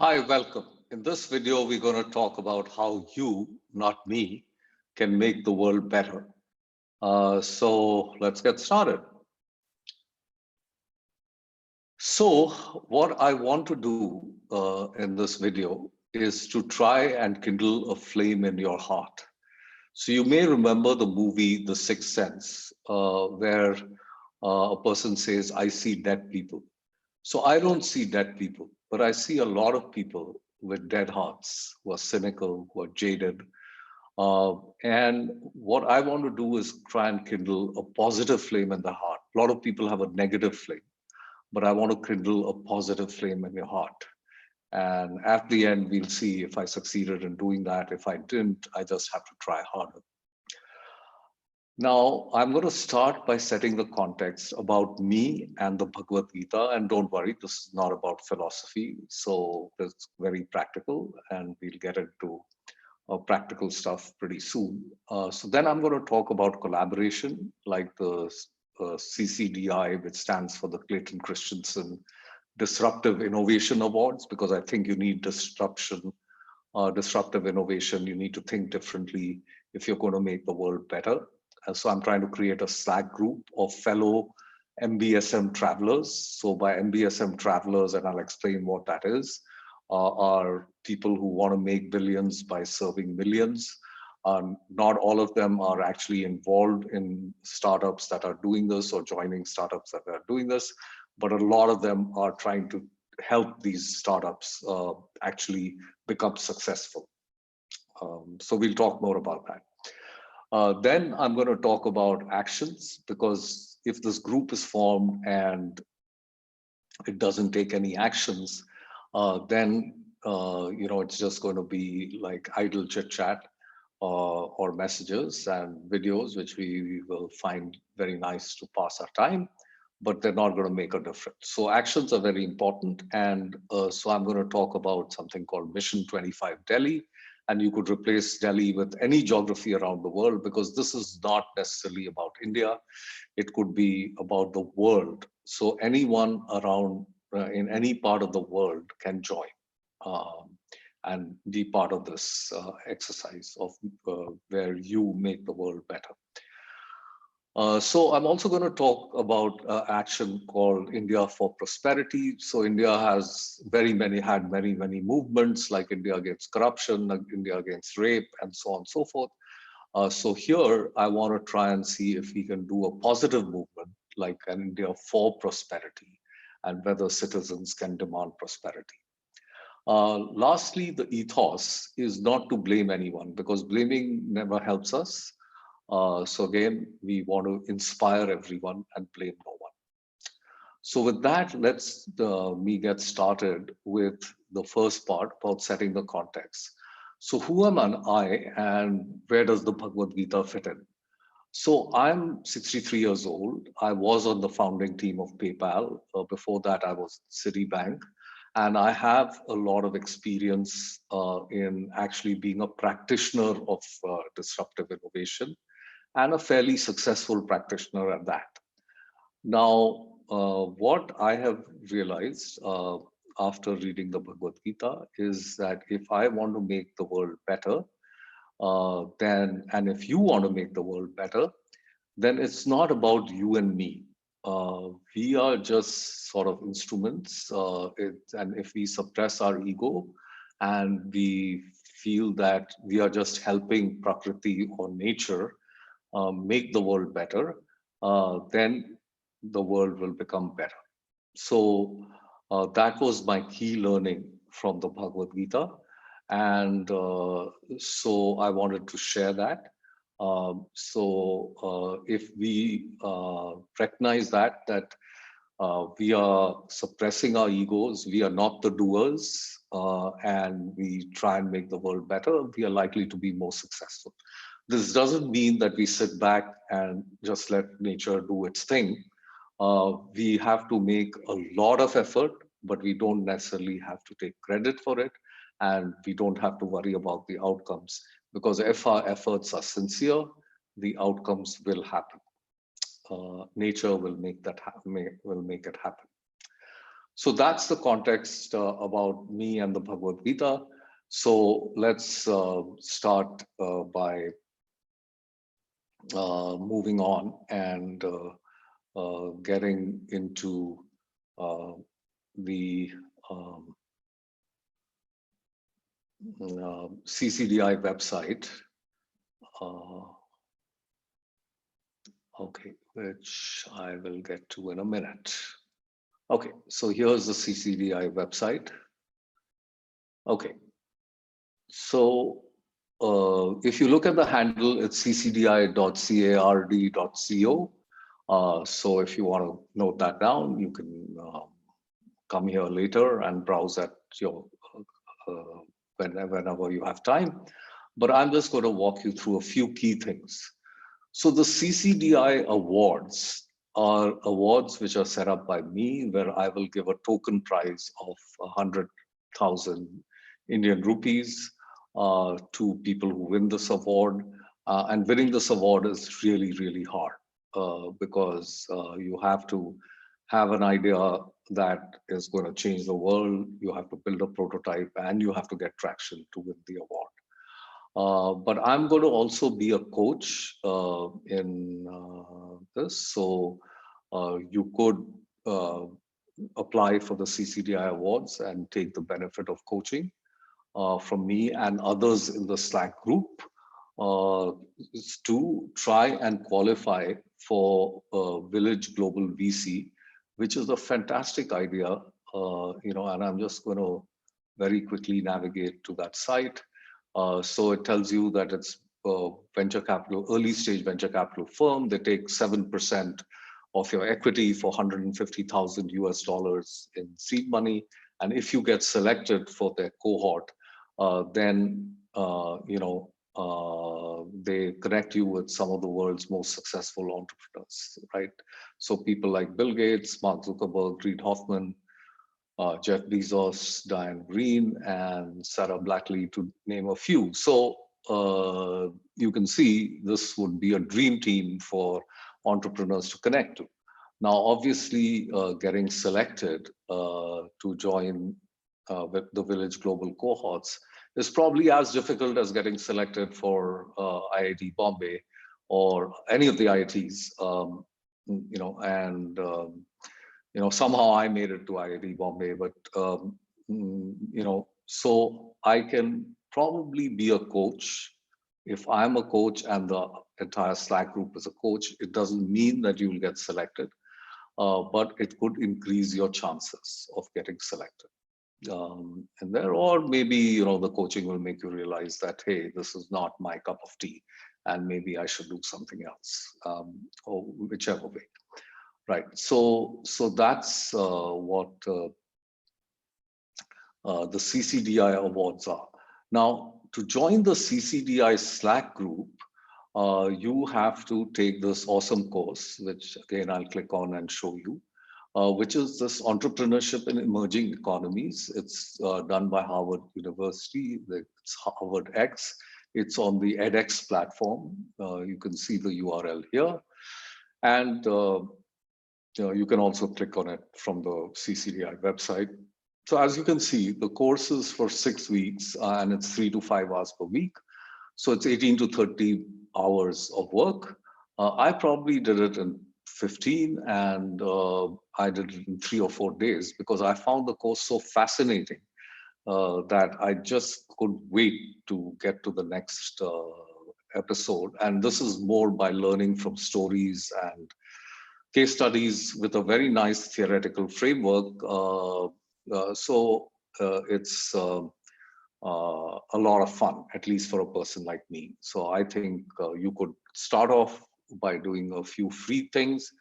Hi, welcome. In this video, we're going to talk about how you, not me, can make the world better. So let's get started. So what I want to do in this video is to try and kindle a flame in your heart. So you may remember the movie The Sixth Sense, where a person says, I see dead people. So I don't see dead people, but I see a lot of people with dead hearts who are cynical, who are jaded. And what I want to do is try and kindle a positive flame in the heart. A lot of people have a negative flame, but I want to kindle a positive flame in your heart. And at the end, we'll see if I succeeded in doing that. If I didn't, I just have to try harder. Now, I'm going to start by setting the context about me and the Bhagavad Gita. And don't worry, this is not about philosophy. So it's very practical, and we'll get into practical stuff pretty soon. So then I'm going to talk about collaboration, like the Ccdi, which stands for the Clayton Christensen Disruptive Innovation Awards, because I think you need disruptive innovation. You need to think differently if you're going to make the world better. So I'm trying to create a Slack group of fellow MBSM travelers. So by MBSM travelers, and I'll explain what that is, are people who want to make billions by serving millions. Not all of them are actually involved in startups that are doing this or joining startups that are doing this, but a lot of them are trying to help these startups actually become successful. So we'll talk more about that. Then I'm going to talk about actions, because if this group is formed and it doesn't take any actions, then it's just going to be like idle chit chat or messages and videos, which we will find very nice to pass our time, but they're not going to make a difference. So actions are very important. And so I'm going to talk about something called Mission 25 Delhi. And you could replace Delhi with any geography around the world, because this is not necessarily about India. It could be about the world. So anyone around in any part of the world can join and be part of this exercise of where you make the world better. So I'm also going to talk about action called India for Prosperity. So India has had many movements, like India Against Corruption, like India Against Rape, and so on and so forth. So here I want to try and see if we can do a positive movement like an India for Prosperity, and whether citizens can demand prosperity. Lastly, the ethos is not to blame anyone, because blaming never helps us. So again, we want to inspire everyone and blame no one. So with that, let's me get started with the first part about setting the context. So who am I, and where does the Bhagavad Gita fit in? So I'm 63 years old. I was on the founding team of PayPal. Before that, I was Citibank. And I have a lot of experience in actually being a practitioner of disruptive innovation, and a fairly successful practitioner at that. Now, what I have realized after reading the Bhagavad Gita is that if I want to make the world better, and if you want to make the world better, then it's not about you and me. We are just sort of instruments, and if we suppress our ego and we feel that we are just helping Prakriti or nature make the world better, then the world will become better. So that was my key learning from the Bhagavad Gita. And so I wanted to share that. If we recognize that we are suppressing our egos, we are not the doers, and we try and make the world better, we are likely to be more successful. This doesn't mean that we sit back and just let nature do its thing. We have to make a lot of effort, but we don't necessarily have to take credit for it, and we don't have to worry about the outcomes, because if our efforts are sincere, the outcomes will happen. Nature will make that will make it happen. So that's the context about me and the Bhagavad Gita. So let's start by moving on and getting into the CCDI website. Okay, which I will get to in a minute. Okay, so here's the CCDI website. Okay, so if you look at the handle, it's ccdi.card.co. So if you want to note that down, you can come here later and browse at your whenever you have time. But I'm just going to walk you through a few key things. So the CCDI awards are awards which are set up by me, where I will give a token prize of 100,000 Indian rupees to people who win this award. And winning this award is really, really hard because you have to have an idea that is going to change the world. You have to build a prototype and you have to get traction to win the award. But I'm going to also be a coach in this. So you could apply for the CCDI awards and take the benefit of coaching from me and others in the Slack group to try and qualify for Village Global VC, which is a fantastic idea, and I'm just going to very quickly navigate to that site. So it tells you that it's venture capital, early stage venture capital firm. They take 7% of your equity for 150,000 US dollars in seed money. And if you get selected for their cohort, then they connect you with some of the world's most successful entrepreneurs, right? So people like Bill Gates, Mark Zuckerberg, Reid Hoffman, Jeff Bezos, Diane Green, and Sarah Blackley, to name a few. So you can see this would be a dream team for entrepreneurs to connect to. Now, obviously, getting selected to join with the Village Global cohorts is probably as difficult as getting selected for IIT Bombay or any of the IITs, somehow I made it to IIT Bombay, but so I can probably be a coach. If I'm a coach and the entire Slack group is a coach, it doesn't mean that you will get selected, but it could increase your chances of getting selected. And there, or maybe the coaching will make you realize that, hey, this is not my cup of tea, and maybe I should do something else, or whichever way. Right. So that's what the CCDI awards are. Now, to join the CCDI Slack group, you have to take this awesome course, which again I'll click on and show you, which is this Entrepreneurship in Emerging Economies. It's done by Harvard University. It's Harvard X. It's on the edX platform. You can see the URL here. And you can also click on it from the CCDI website. So as you can see, the course is for 6 weeks and it's 3 to 5 hours per week. So it's 18 to 30 hours of work. I probably did it in 15 and I did it in 3 or 4 days because I found the course so fascinating that I just couldn't wait to get to the next episode. And this is more by learning from stories and case studies with a very nice theoretical framework. It's a lot of fun, at least for a person like me. So I think you could start off by doing a few free things,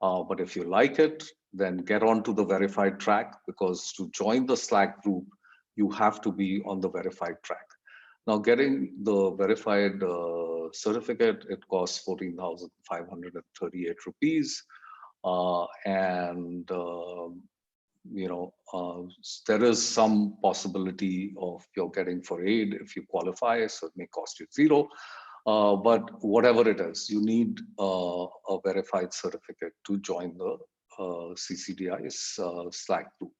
but if you like it, then get on to the verified track, because to join the Slack group, you have to be on the verified track. Now, getting the verified certificate, it costs 14,538 rupees. There is some possibility of you're getting for aid if you qualify, so it may cost you zero. But whatever it is, you need a verified certificate to join the CCDI's Slack group.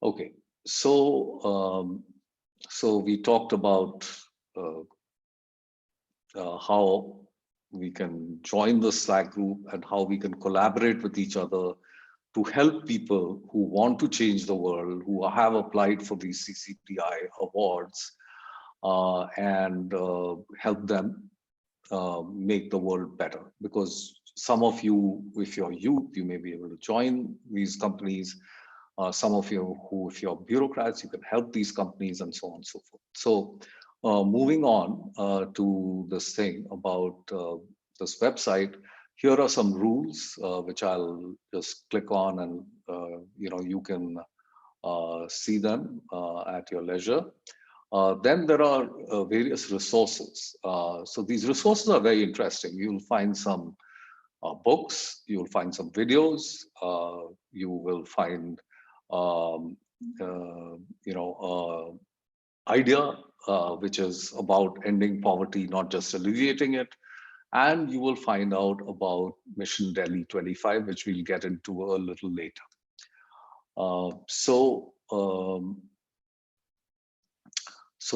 Okay, so so we talked about uh, how we can join the Slack group and how we can collaborate with each other to help people who want to change the world, who have applied for these CCDI awards, and help them make the world better. Because some of you, if you're youth, you may be able to join these companies. Some of you who, if you're bureaucrats, you can help these companies and so on and so forth. So moving on to this thing about this website, here are some rules which I'll just click on, and you can see them at your leisure. Then there are various resources. So these resources are very interesting. You'll find some books, you'll find some videos, you will find, um, uh, idea which is about ending poverty, not just alleviating it. And you will find out about Mission Delhi 25, which we'll get into a little later. So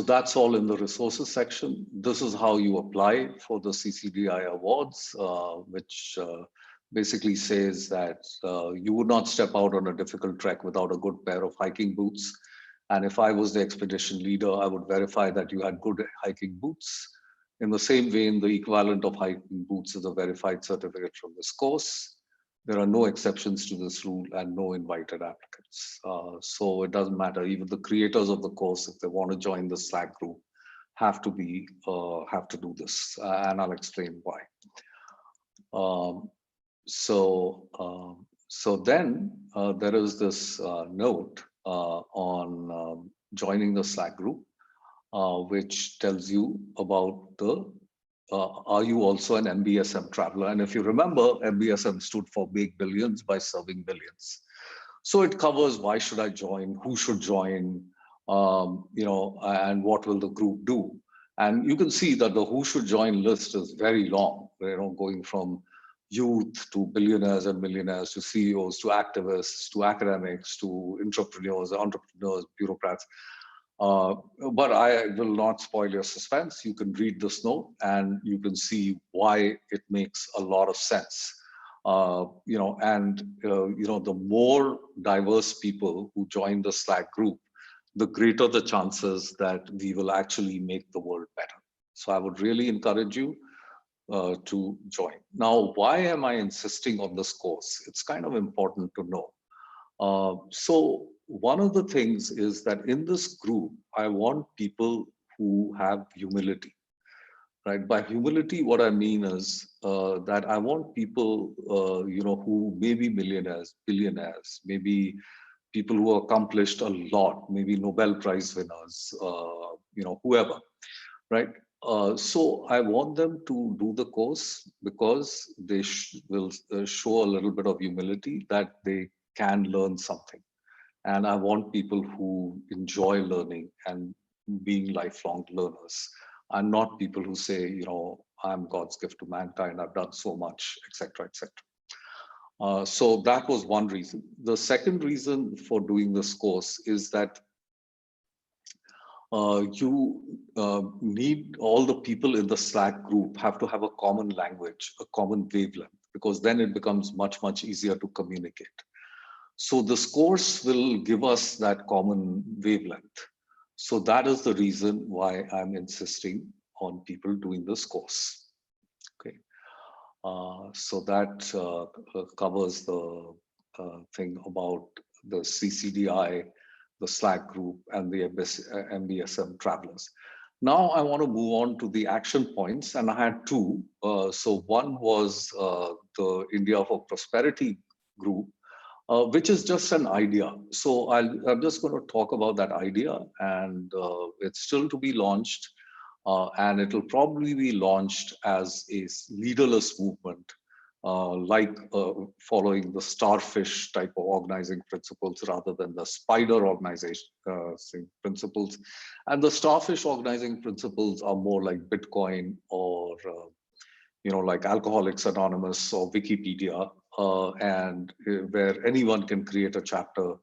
that's all in the resources section. This is how you apply for the CCDI awards, which basically says that you would not step out on a difficult trek without a good pair of hiking boots. And if I was the expedition leader, I would verify that you had good hiking boots. In the same vein, the equivalent of hiking boots is a verified certificate from this course. There are no exceptions to this rule and no invited applicants. So it doesn't matter. Even the creators of the course, if they want to join the Slack group, have to do this, and I'll explain why. Um, so then there is this note on joining the Slack group, which tells you about the are you also an MBSM traveler? And if you remember, MBSM stood for Make Billions by Serving Billions. So it covers why should I join, who should join, and what will the group do. And you can see that the who should join list is very long, going from youth to billionaires and millionaires to CEOs to activists to academics to entrepreneurs, bureaucrats. Uh, but I will not spoil your suspense. You can read this note and you can see why it makes a lot of sense. The more diverse people who join the Slack group, the greater the chances that we will actually make the world better. So I would really encourage you to join. Now, why am I insisting on this course? It's kind of important to know. So one of the things is that in this group, I want people who have humility, right? By humility, what I mean is that I want people, who may be millionaires, billionaires, maybe people who accomplished a lot, maybe Nobel Prize winners, whoever, right? So I want them to do the course because they will show a little bit of humility that they can learn something. And I want people who enjoy learning and being lifelong learners, and not people who say, I'm God's gift to mankind, I've done so much, etc., etc. So that was one reason. The second reason for doing this course is that you need all the people in the Slack group have to have a common language, a common wavelength, because then it becomes much, much easier to communicate. So this course will give us that common wavelength. So that is the reason why I'm insisting on people doing this course. Okay. So that covers the thing about the CCDI, the Slack group, and the MBSM travelers. Now I want to move on to the action points, and I had two. So one was the India for Prosperity group, which is just an idea. So I'm just going to talk about that idea, and it's still to be launched, and it'll probably be launched as a leaderless movement, following the starfish type of organizing principles rather than the spider organization principles. And the starfish organizing principles are more like Bitcoin or like Alcoholics Anonymous or Wikipedia, and where anyone can create a chapter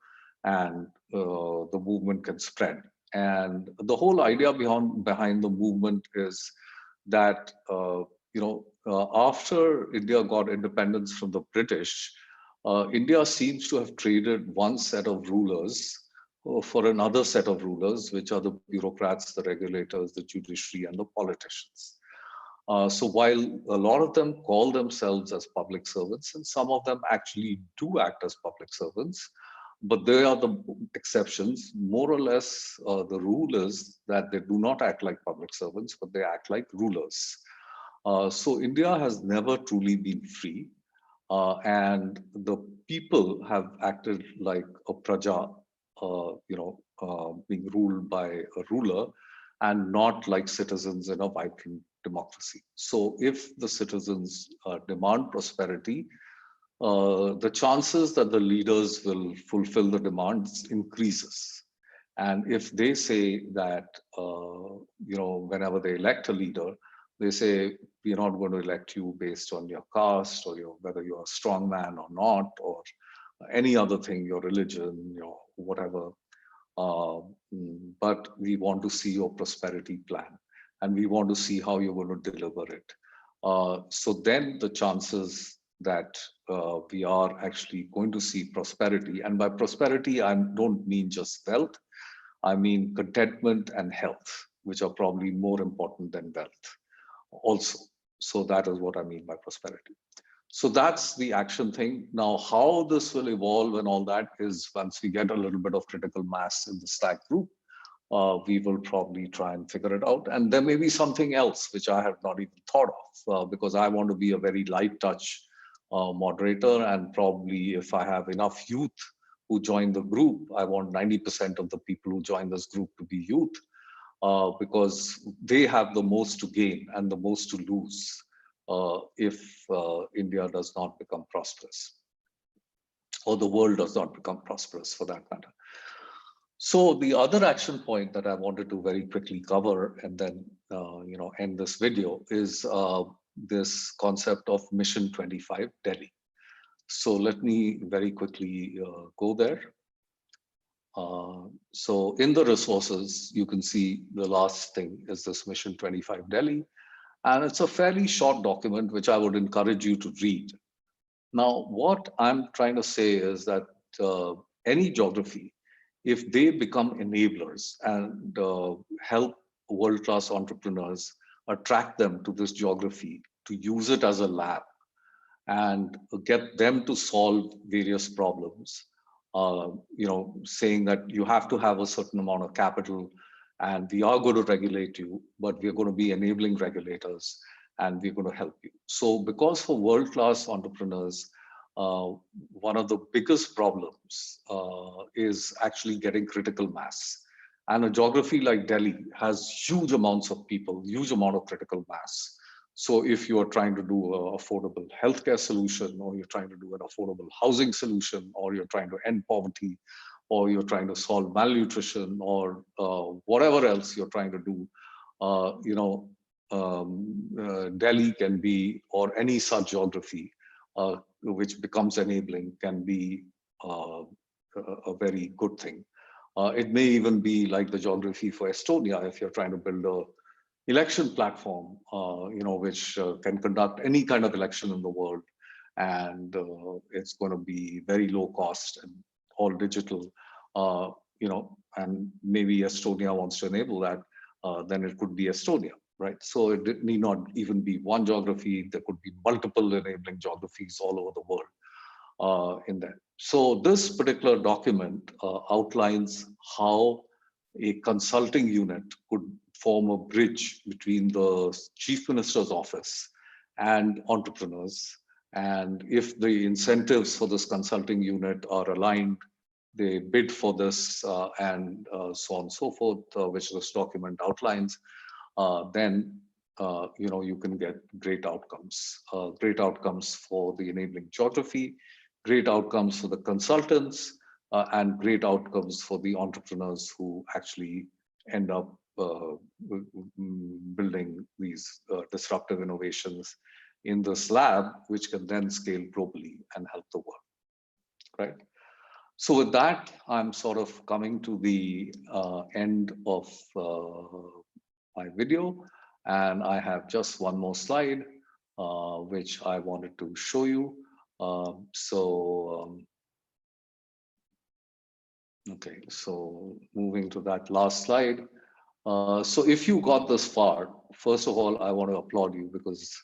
and the movement can spread. And the whole idea behind the movement is that after India got independence from the British, India seems to have traded one set of rulers for another set of rulers, which are the bureaucrats, the regulators, the judiciary, and the politicians. So while a lot of them call themselves as public servants, and some of them actually do act as public servants, but they are the exceptions. More or less, the rule is that they do not act like public servants, but they act like rulers. So India has never truly been free, and the people have acted like a praja, being ruled by a ruler, and not like citizens in a vibrant democracy. So if the citizens demand prosperity, the chances that the leaders will fulfill the demands increases. And if they say that, whenever they elect a leader, they say, we're not going to elect you based on your caste or whether you're a strong man or not, or any other thing, your religion, your whatever. But we want to see your prosperity plan, and we want to see how you're going to deliver it. So then the chances that we are actually going to see prosperity, and by prosperity, I don't mean just wealth, I mean contentment and health, which are probably more important than wealth also. So that is what I mean by prosperity. So that's the action thing. Now, how this will evolve and all that is once we get a little bit of critical mass in the Slack group, we will probably try and figure it out. And there may be something else which I have not even thought of, because I want to be a very light touch moderator. And probably if I have enough youth who join the group, I want 90% of the people who join this group to be youth, because they have the most to gain and the most to lose if India does not become prosperous, or the world does not become prosperous for that matter. So the other action point that I wanted to very quickly cover and then end this video is this concept of Mission 25 Delhi. So let me very quickly go there. So in the resources, you can see the last thing is this Mission 25 Delhi. And it's a fairly short document, which I would encourage you to read. Now, what I'm trying to say is that any geography, if they become enablers and help world-class entrepreneurs attract them to this geography, to use it as a lab and get them to solve various problems, saying that you have to have a certain amount of capital and we are going to regulate you, but we're going to be enabling regulators and we're going to help you. So because for world-class entrepreneurs, one of the biggest problems is actually getting critical mass. And a geography like Delhi has huge amounts of people, huge amount of critical mass. So if you are trying to do an affordable healthcare solution, or you're trying to do an affordable housing solution, or you're trying to end poverty, or you're trying to solve malnutrition, or whatever else you're trying to do, Delhi can be, or any such geography which becomes enabling, can be a very good thing. It may even be like the geography for Estonia, if you're trying to build a election platform, which can conduct any kind of election in the world, and it's going to be very low cost and all digital, and maybe Estonia wants to enable that, then it could be Estonia, right? So it need not even be one geography. There could be multiple enabling geographies all over the world in that. So this particular document outlines how a consulting unit could form a bridge between the chief minister's office and entrepreneurs. And if the incentives for this consulting unit are aligned, they bid for this and so on and so forth, which this document outlines, then you can get great outcomes for the enabling geography, great outcomes for the consultants, and great outcomes for the entrepreneurs who actually end up building these disruptive innovations in this lab, which can then scale globally and help the world, right? So with that, I'm sort of coming to the end of my video, and I have just one more slide, which I wanted to show you. Okay, so moving to that last slide. So if you got this far, first of all, I want to applaud you because,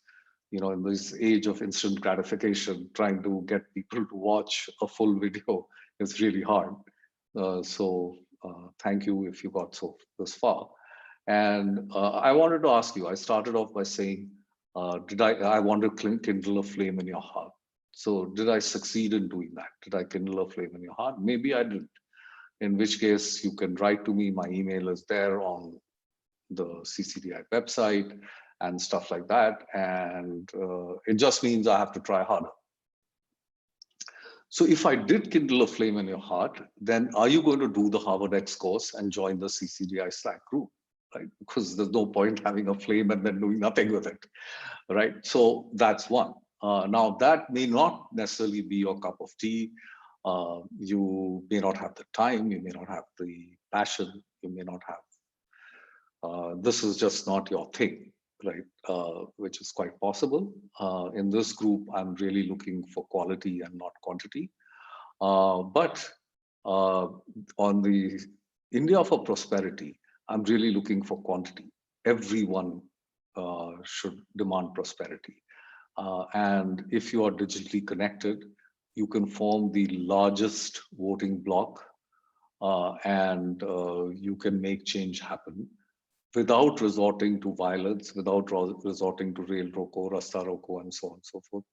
in this age of instant gratification, trying to get people to watch a full video is really hard. Thank you if you got this far. And I wanted to ask you, I started off by saying, I want to kindle a flame in your heart. So did I succeed in doing that? Did I kindle a flame in your heart? Maybe I didn't. In which case you can write to me. My email is there on the CCDI website and stuff like that. And it just means I have to try harder. So if I did kindle a flame in your heart, then are you going to do the Harvard X course and join the CCDI Slack group? Right? Because there's no point having a flame and then doing nothing with it, right? So that's one. Now that may not necessarily be your cup of tea. You may not have the time, you may not have the passion, you may not have, this is just not your thing, right? Which is quite possible. In this group, I'm really looking for quality and not quantity. But on the India for Prosperity, I'm really looking for quantity. Everyone should demand prosperity. And if you are digitally connected, you can form the largest voting bloc and you can make change happen without resorting to violence, without resorting to rail roko, rasta roko, and so on and so forth.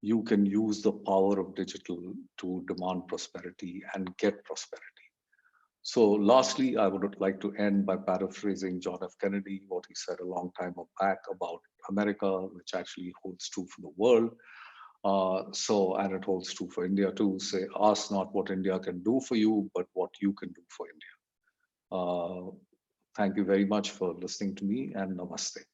You can use the power of digital to demand prosperity and get prosperity. So lastly, I would like to end by paraphrasing John F. Kennedy, what he said a long time back about America, which actually holds true for the world. And it holds true for India too. Say, ask not what India can do for you, but what you can do for India. Thank you very much for listening to me, and namaste.